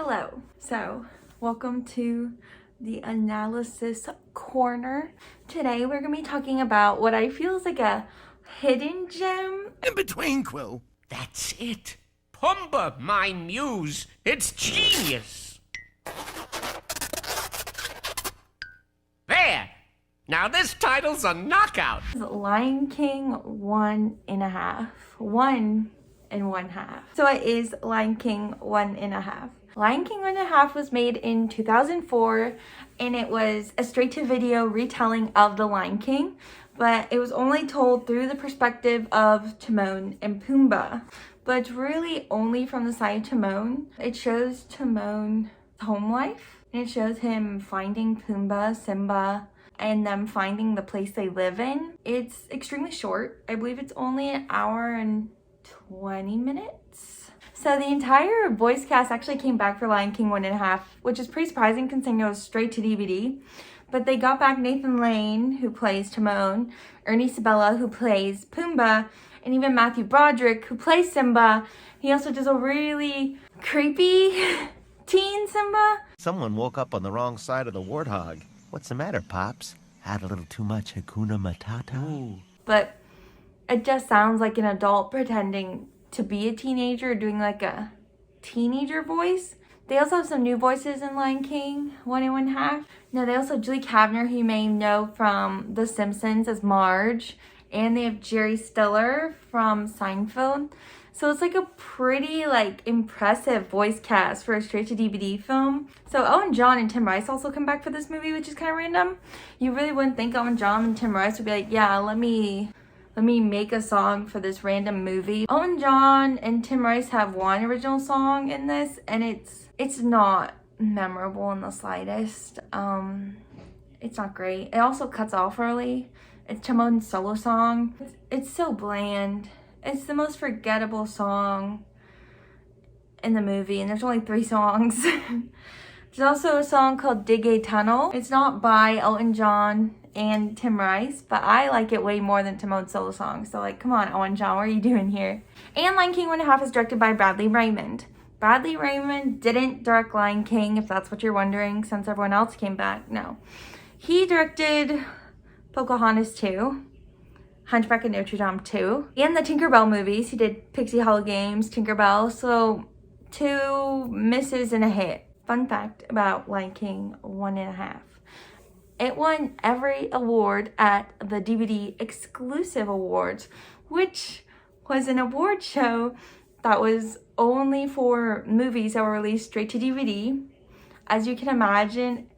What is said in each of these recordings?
Hello. So, welcome to the analysis corner. Today we're going to be talking about what I feel is like a hidden gem. In between, Quill. That's it. Pumbaa, my muse. It's genius. There. Now this title's a knockout. Lion King 1.5. 1.5. So it is Lion King 1.5. Lion King 1.5 was made in 2004 and it was a straight-to-video retelling of The Lion King, but it was only told through the perspective of Timon and Pumbaa. But it's really only from the side of Timon. It shows Timon's home life and it shows him finding Pumbaa, Simba, and them finding the place they live in. It's extremely short. I believe it's only an hour and 20 minutes. So the entire voice cast actually came back for Lion King 1.5, which is pretty surprising considering it was straight to DVD. But they got back Nathan Lane, who plays Timon, Ernie Sabella, who plays Pumbaa, and even Matthew Broderick, who plays Simba. He also does a really creepy teen Simba. Someone woke up on the wrong side of the warthog. What's the matter, Pops? Had a little too much Hakuna Matata? Ooh. But it just sounds like an adult pretending to be a teenager, doing like a teenager voice. They also have some new voices in Lion King 1.5. No, they also have Julie Kavner, who you may know from The Simpsons as Marge. And they have Jerry Stiller from Seinfeld. So it's like a pretty impressive voice cast for a straight-to-DVD film. So Owen John and Tim Rice also come back for this movie, which is kind of random. You really wouldn't think Owen John and Tim Rice would be like, yeah, let me make a song for this random movie. Owen John and Tim Rice have one original song in this, and it's not memorable in the slightest. It's not great. It also cuts off early. It's Timon's solo song. It's so bland. It's the most forgettable song in the movie, and there's only 3 songs. There's also a song called Dig a Tunnel. It's not by Elton John and Tim Rice, but I like it way more than Timon's solo song. So come on, Owen John, what are you doing here? And Lion King 1.5 is directed by Bradley Raymond. Bradley Raymond didn't direct Lion King, if that's what you're wondering, since everyone else came back. No. He directed Pocahontas 2, Hunchback of Notre Dame 2, and the Tinkerbell movies. He did Pixie Hollow Games, Tinkerbell, so 2 misses and a hit. Fun fact about Lion King 1.5. It won every award at the DVD Exclusive Awards, which was an award show that was only for movies that were released straight to DVD. As you can imagine,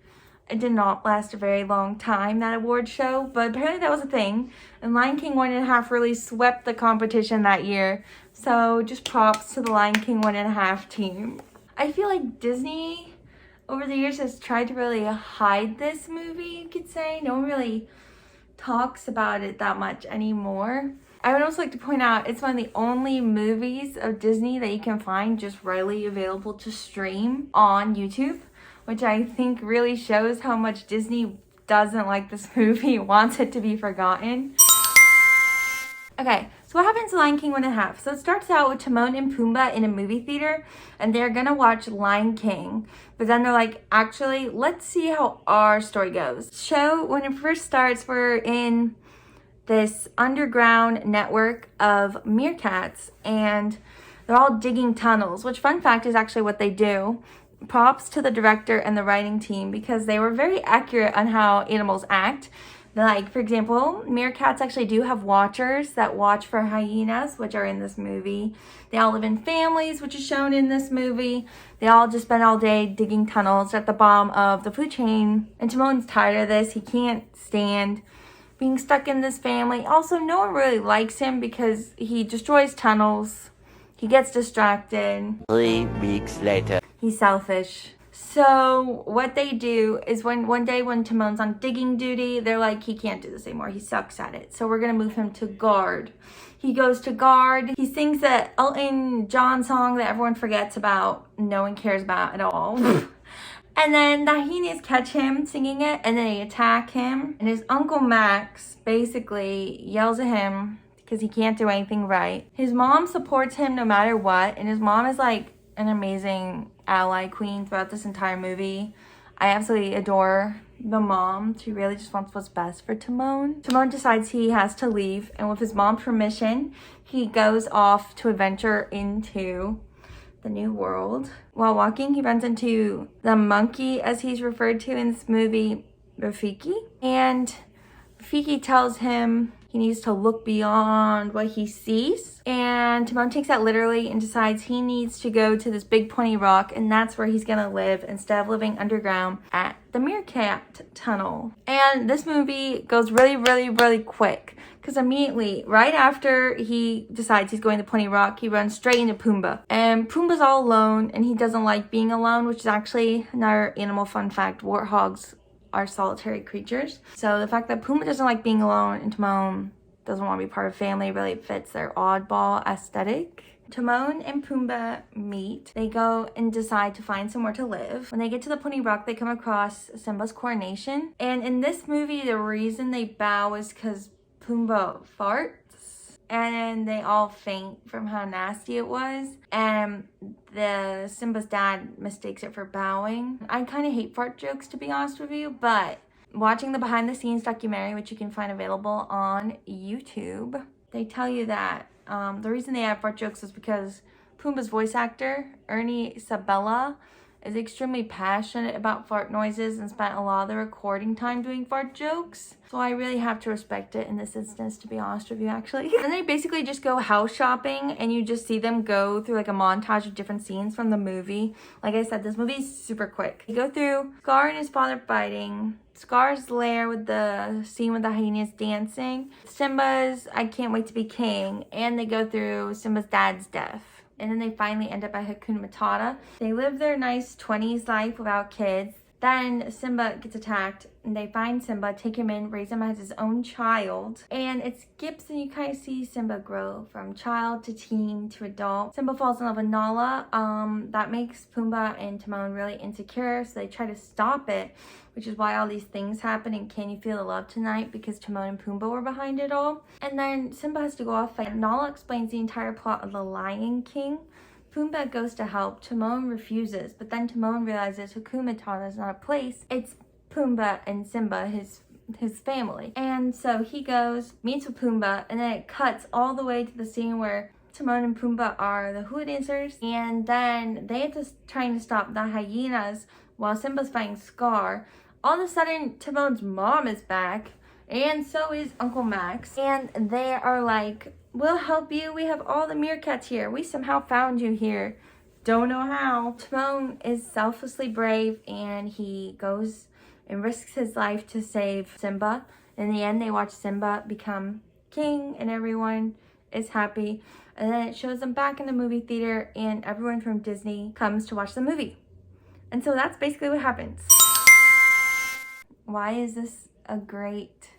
it did not last a very long time, that award show, but apparently that was a thing. And Lion King 1.5 really swept the competition that year. So just props to the Lion King 1.5 team. I feel like Disney over the years has tried to really hide this movie, you could say. No one really talks about it that much anymore. I would also like to point out it's one of the only movies of Disney that you can find just readily available to stream on YouTube, which I think really shows how much Disney doesn't like this movie, wants it to be forgotten. Okay, so what happens to Lion King 1.5? So it starts out with Timon and Pumbaa in a movie theater, and they're gonna watch Lion King. But then they're like, actually, let's see how our story goes. Show, when it first starts, we're in this underground network of meerkats, and they're all digging tunnels, which, fun fact, is actually what they do. Props to the director and the writing team because they were very accurate on how animals act. For example, meerkats actually do have watchers that watch for hyenas, which are in this movie. They all live in families, which is shown in this movie. They all just spend all day digging tunnels at the bottom of the food chain. And Timon's tired of this. He can't stand being stuck in this family. Also, no one really likes him because he destroys tunnels. He gets distracted. 3 weeks later. He's selfish. So what they do is one day when Timon's on digging duty, they're like, he can't do this anymore. He sucks at it. So we're going to move him to guard. He goes to guard. He sings that Elton John song that everyone forgets about. No one cares about at all. And then the hyenas catch him singing it, and then they attack him. And his Uncle Max basically yells at him because he can't do anything right. His mom supports him no matter what, and his mom is like an amazing ally queen throughout this entire movie. I absolutely adore the mom. She really just wants what's best for Timon. Timon decides he has to leave, and with his mom's permission, he goes off to adventure into the new world. While walking, he runs into the monkey, as he's referred to in this movie, Rafiki. And Rafiki tells him he needs to look beyond what he sees. And Timon takes that literally and decides he needs to go to this big pointy rock, and that's where he's gonna live instead of living underground at the Meerkat Tunnel. And this movie goes really, really, really quick, because immediately, right after he decides he's going to Pointy Rock, he runs straight into Pumbaa. And Pumbaa's all alone, and he doesn't like being alone, which is actually another animal fun fact. Warthogs are solitary creatures. So the fact that Pumbaa doesn't like being alone and Timon doesn't want to be part of family really fits their oddball aesthetic. Timon and Pumbaa meet. They go and decide to find somewhere to live. When they get to the Pointy Rock, they come across Simba's coronation. And in this movie, the reason they bow is because Pumbaa farts, and they all faint from how nasty it was. And the Simba's dad mistakes it for bowing. I kind of hate fart jokes, to be honest with you, but watching the behind the scenes documentary, which you can find available on YouTube, they tell you that the reason they have fart jokes is because Pumbaa's voice actor, Ernie Sabella, is extremely passionate about fart noises and spent a lot of the recording time doing fart jokes. So I really have to respect it in this instance, to be honest with you, actually. And they basically just go house shopping, and you just see them go through like a montage of different scenes from the movie. Like I said, this movie is super quick. You go through Scar and his father fighting, Scar's lair with the scene with the hyenas dancing, Simba's I Can't Wait to Be King, and they go through Simba's dad's death. And then they finally end up at Hakuna Matata. They live their nice 20s life without kids. Then Simba gets attacked, and they find Simba, take him in, raise him as his own child. And it skips, and you kind of see Simba grow from child to teen to adult. Simba falls in love with Nala. That makes Pumbaa and Timon really insecure, so they try to stop it, which is why all these things happen in Can You Feel the Love Tonight, because Timon and Pumbaa were behind it all. And then Simba has to go off fight. Nala explains the entire plot of The Lion King. Pumbaa goes to help. Timon refuses, but then Timon realizes Hakuna Matata is not a place. It's Pumbaa and Simba, his family. And so he goes, meets with Pumbaa, and then it cuts all the way to the scene where Timon and Pumbaa are the hula dancers, and then they have to trying to stop the hyenas while Simba's fighting Scar. All of a sudden, Timon's mom is back, and so is Uncle Max, and they are like, we'll help you. We have all the meerkats here. We somehow found you here. Don't know how. Timon is selflessly brave, and he goes and risks his life to save Simba. In the end, they watch Simba become king, and everyone is happy. And then it shows them back in the movie theater, and everyone from Disney comes to watch the movie. And so that's basically what happens. Why is this a great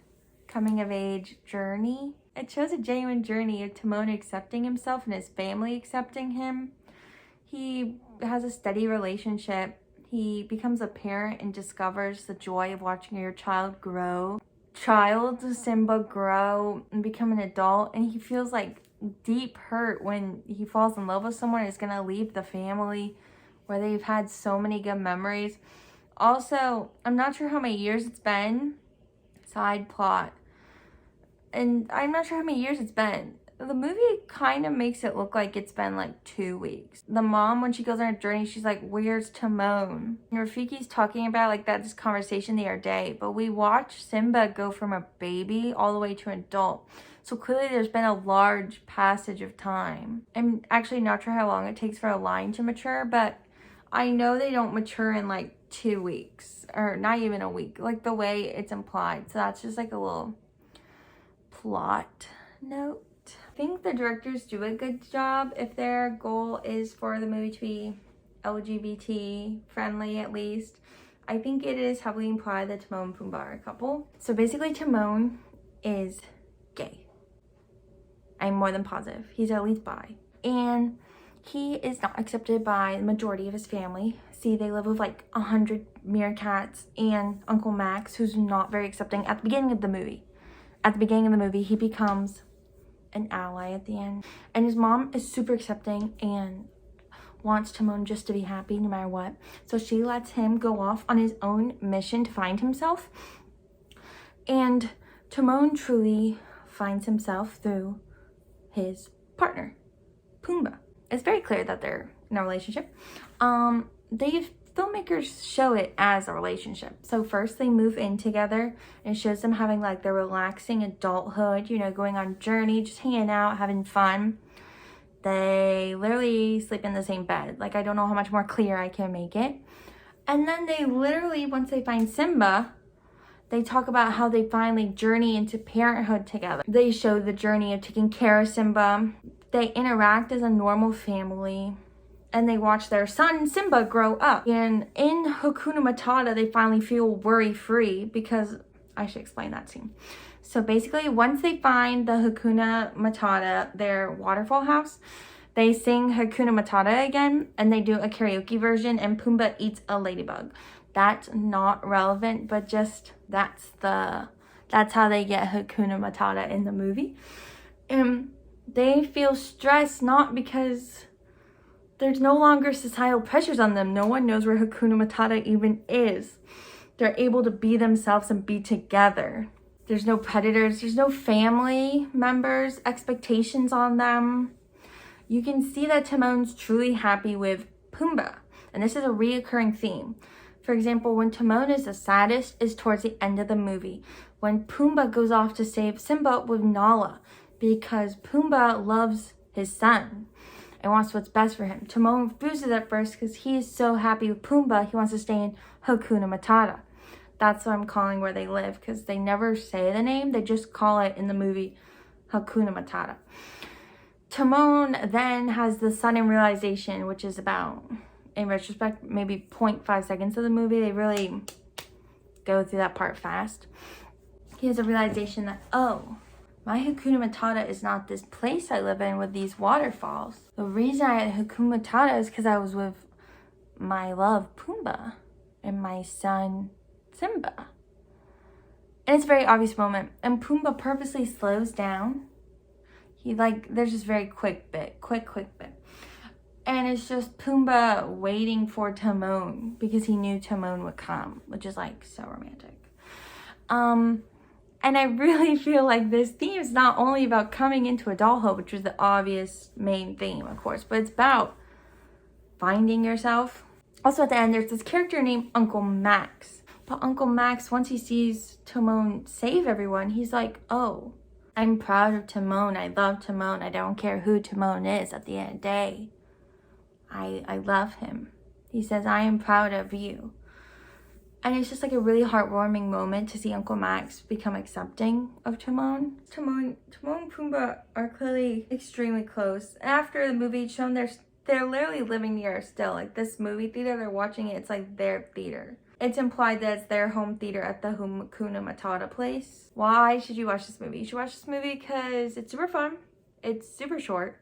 coming of age journey? It shows a genuine journey of Timon accepting himself and his family accepting him. He has a steady relationship. He becomes a parent and discovers the joy of watching your child grow. Child Simba grow and become an adult, and he feels like deep hurt when he falls in love with someone and is gonna leave the family where they've had so many good memories. Also, I'm not sure how many years it's been. Side plot. And I'm not sure how many years it's been. The movie kind of makes it look like it's been like 2 weeks. The mom, when she goes on her journey, she's like, where's Timon? And Rafiki's talking about like that this conversation the other day, but we watch Simba go from a baby all the way to an adult. So clearly there's been a large passage of time. I'm actually not sure how long it takes for a line to mature, but I know they don't mature in like 2 weeks, or not even a week, like the way it's implied. So that's just like a little plot note. I think the directors do a good job if their goal is for the movie to be LGBT friendly, at least. I think it is heavily implied that Timon and Pumbaa are a couple. So basically Timon is gay. I'm more than positive. He's at least bi. And he is not accepted by the majority of his family. See, they live with like 100 meerkats and Uncle Max, who's not very accepting at the beginning of the movie. At the beginning of the movie, he becomes an ally at the end. And his mom is super accepting, and wants Timon just to be happy no matter what. So she lets him go off on his own mission to find himself. And Timon truly finds himself through his partner, Pumbaa. It's very clear that they're in a relationship. Filmmakers show it as a relationship. So first they move in together and it shows them having like their relaxing adulthood, you know, going on journey, just hanging out, having fun. They literally sleep in the same bed. Like, I don't know how much more clear I can make it. And then they literally, once they find Simba, they talk about how they finally journey into parenthood together. They show the journey of taking care of Simba. They interact as a normal family. And they watch their son, Simba, grow up. And in Hakuna Matata, they finally feel worry-free because, I should explain that scene. So basically, once they find the Hakuna Matata, their waterfall house, they sing Hakuna Matata again, and they do a karaoke version, and Pumbaa eats a ladybug. That's not relevant, but just that's how they get Hakuna Matata in the movie. And they feel stressed not because there's no longer societal pressures on them. No one knows where Hakuna Matata even is. They're able to be themselves and be together. There's no predators. There's no family members, expectations on them. You can see that Timon's truly happy with Pumbaa. And this is a reoccurring theme. For example, when Timon is the saddest is towards the end of the movie. When Pumbaa goes off to save Simba with Nala. Because Pumbaa loves his son and wants what's best for him. Timon refuses at first because he is so happy with Pumbaa, he wants to stay in Hakuna Matata. That's what I'm calling where they live, because they never say the name, they just call it in the movie Hakuna Matata. Timon then has the sudden realization, which is about, in retrospect, maybe 0.5 seconds of the movie. They really go through that part fast. He has a realization that, oh, my Hakuna Matata is not this place I live in with these waterfalls. The reason I had Hakuna Matata is because I was with my love, Pumbaa, and my son, Simba. And it's a very obvious moment. And Pumbaa purposely slows down. There's this very quick bit. And it's just Pumbaa waiting for Timon because he knew Timon would come, which is like so romantic. And I really feel like this theme is not only about coming into adulthood, which is the obvious main theme, of course, but it's about finding yourself. Also at the end, there's this character named Uncle Max. But Uncle Max, once he sees Timon save everyone, he's like, oh, I'm proud of Timon. I love Timon. I don't care who Timon is at the end of the day. I love him. He says, I am proud of you. And it's just like a really heartwarming moment to see Uncle Max become accepting of Timon. Timon and Pumbaa are clearly extremely close. After the movie it's shown, they're literally living near still. Like this movie theater, they're watching it, it's like their theater. It's implied that it's their home theater at the Hakuna Matata place. Why should you watch this movie? You should watch this movie because it's super fun. It's super short.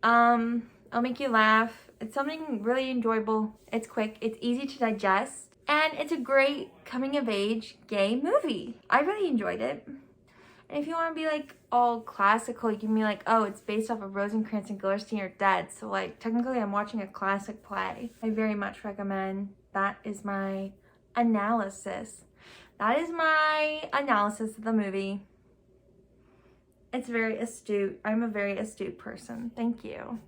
It'll make you laugh. It's something really enjoyable. It's quick. It's easy to digest. And it's a great coming-of-age gay movie. I really enjoyed it. And if you want to be like all classical, you can be like, oh, it's based off of Rosencrantz and Guildenstern are Dead. So like technically I'm watching a classic play. I very much recommend. That is my analysis. That is my analysis of the movie. It's very astute. I'm a very astute person. Thank you.